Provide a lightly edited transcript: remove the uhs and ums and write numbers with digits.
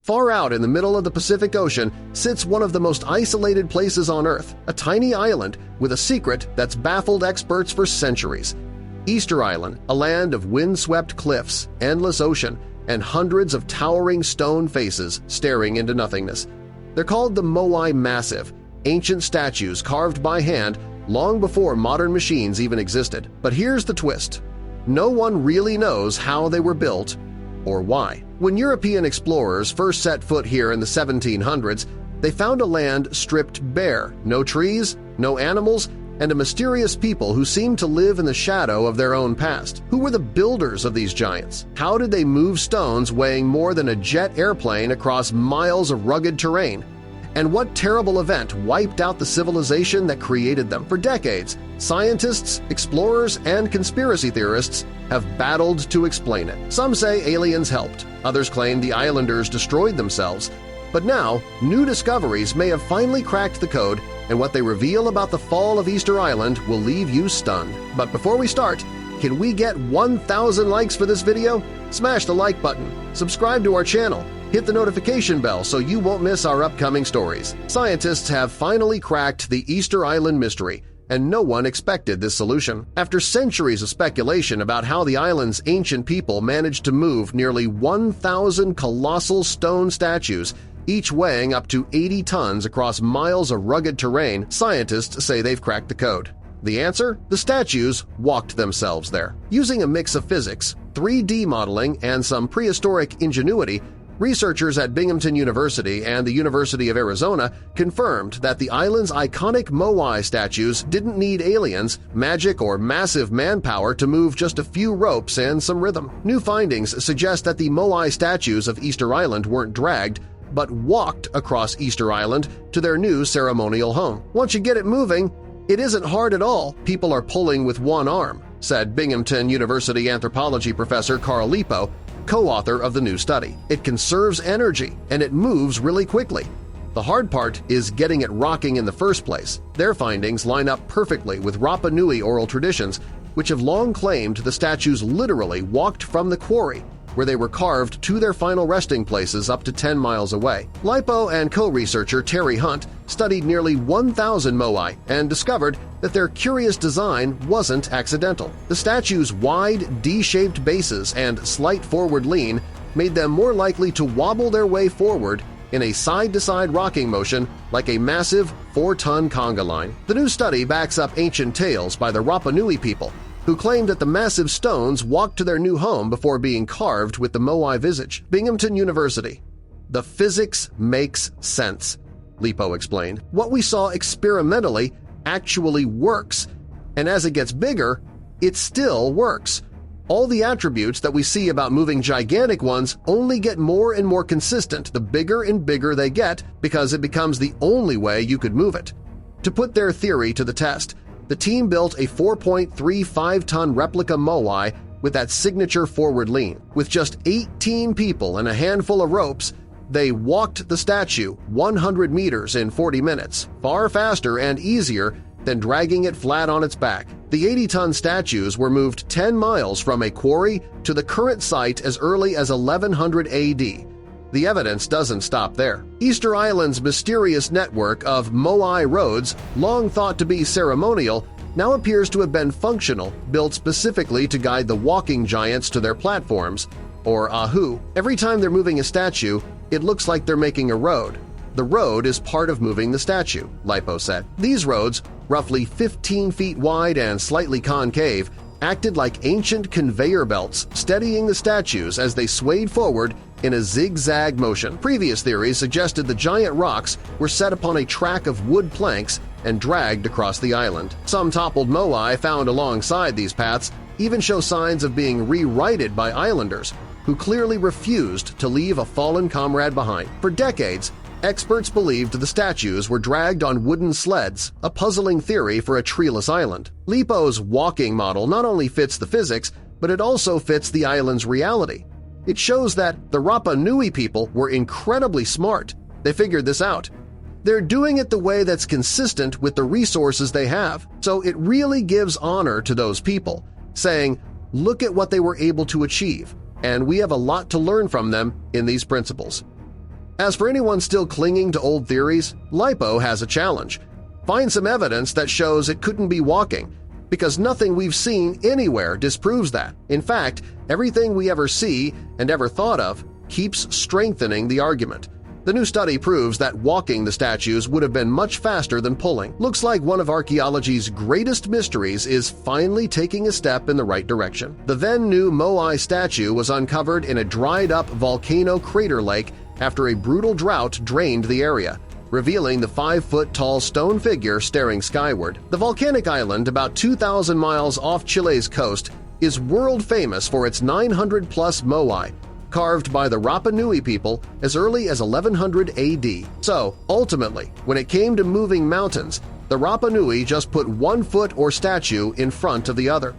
Far out in the middle of the Pacific Ocean sits one of the most isolated places on Earth, a tiny island with a secret that's baffled experts for centuries. Easter Island, a land of windswept cliffs, endless ocean, and hundreds of towering stone faces staring into nothingness. They're called the Moai Massive, ancient statues carved by hand long before modern machines even existed. But here's the twist. No one really knows how they were built or why. When European explorers first set foot here in the 1700s, they found a land stripped bare, no trees, no animals, and a mysterious people who seemed to live in the shadow of their own past. Who were the builders of these giants? How did they move stones weighing more than a jet airplane across miles of rugged terrain? And what terrible event wiped out the civilization that created them? For decades, scientists, explorers, and conspiracy theorists have battled to explain it. Some say aliens helped, others claim the islanders destroyed themselves. But now, new discoveries may have finally cracked the code, and what they reveal about the fall of Easter Island will leave you stunned. But before we start, can we get 1,000 likes for this video? Smash the like button, subscribe to our channel, hit the notification bell so you won't miss our upcoming stories. Scientists have finally cracked the Easter Island mystery, and no one expected this solution. After centuries of speculation about how the island's ancient people managed to move nearly 1,000 colossal stone statues, each weighing up to 80 tons across miles of rugged terrain, scientists say they've cracked the code. The answer? The statues walked themselves there. Using a mix of physics, 3D modeling, and some prehistoric ingenuity, researchers at Binghamton University and the University of Arizona confirmed that the island's iconic Moai statues didn't need aliens, magic, or massive manpower to move just a few ropes and some rhythm. New findings suggest that the Moai statues of Easter Island weren't dragged, but walked across Easter Island to their new ceremonial home. Once you get it moving, it isn't hard at all. People are pulling with one arm, said Binghamton University anthropology professor Carl Lipo, co-author of the new study. It conserves energy, and it moves really quickly. The hard part is getting it rocking in the first place. Their findings line up perfectly with Rapanui oral traditions, which have long claimed the statues literally walked from the quarry, where they were carved to their final resting places up to 10 miles away. Lipo and co-researcher Terry Hunt studied nearly 1,000 Moai and discovered that their curious design wasn't accidental. The statues' wide, D-shaped bases and slight forward lean made them more likely to wobble their way forward in a side-to-side rocking motion like a massive 4-ton conga line. The new study backs up ancient tales by the Rapanui people, who claimed that the massive stones walked to their new home before being carved with the Moai visage. Binghamton University. The physics makes sense, Lipo explained. What we saw experimentally actually works, and as it gets bigger, it still works. All the attributes that we see about moving gigantic ones only get more and more consistent the bigger and bigger they get because it becomes the only way you could move it. To put their theory to the test, the team built a 4.35-ton replica Moai with that signature forward lean. With just 18 people and a handful of ropes, they walked the statue 100 meters in 40 minutes, far faster and easier than dragging it flat on its back. The 80-ton statues were moved 10 miles from a quarry to the current site as early as 1100 AD. The evidence doesn't stop there. Easter Island's mysterious network of Moai roads, long thought to be ceremonial, now appears to have been functional, built specifically to guide the walking giants to their platforms, or ahu. Every time they're moving a statue, it looks like they're making a road. The road is part of moving the statue, Lipo said. These roads, roughly 15 feet wide and slightly concave, acted like ancient conveyor belts, steadying the statues as they swayed forward in a zigzag motion. Previous theories suggested the giant rocks were set upon a track of wood planks and dragged across the island. Some toppled Moai found alongside these paths even show signs of being rewrited by islanders, who clearly refused to leave a fallen comrade behind. For decades, experts believed the statues were dragged on wooden sleds, a puzzling theory for a treeless island. Lipo's walking model not only fits the physics, but it also fits the island's reality. It shows that the Rapa Nui people were incredibly smart. They figured this out. They're doing it the way that's consistent with the resources they have, so it really gives honor to those people, saying, look at what they were able to achieve, and we have a lot to learn from them in these principles. As for anyone still clinging to old theories, LiPo has a challenge. Find some evidence that shows it couldn't be walking, because nothing we've seen anywhere disproves that. In fact, everything we ever see and ever thought of keeps strengthening the argument. The new study proves that walking the statues would have been much faster than pulling. Looks like one of archaeology's greatest mysteries is finally taking a step in the right direction. The then-new Moai statue was uncovered in a dried-up volcano crater lake after a brutal drought drained the area, revealing the 5-foot-tall stone figure staring skyward. The volcanic island, about 2,000 miles off Chile's coast, is world-famous for its 900-plus moai, carved by the Rapanui people as early as 1100 AD. So, ultimately, when it came to moving mountains, the Rapanui just put one foot or statue in front of the other.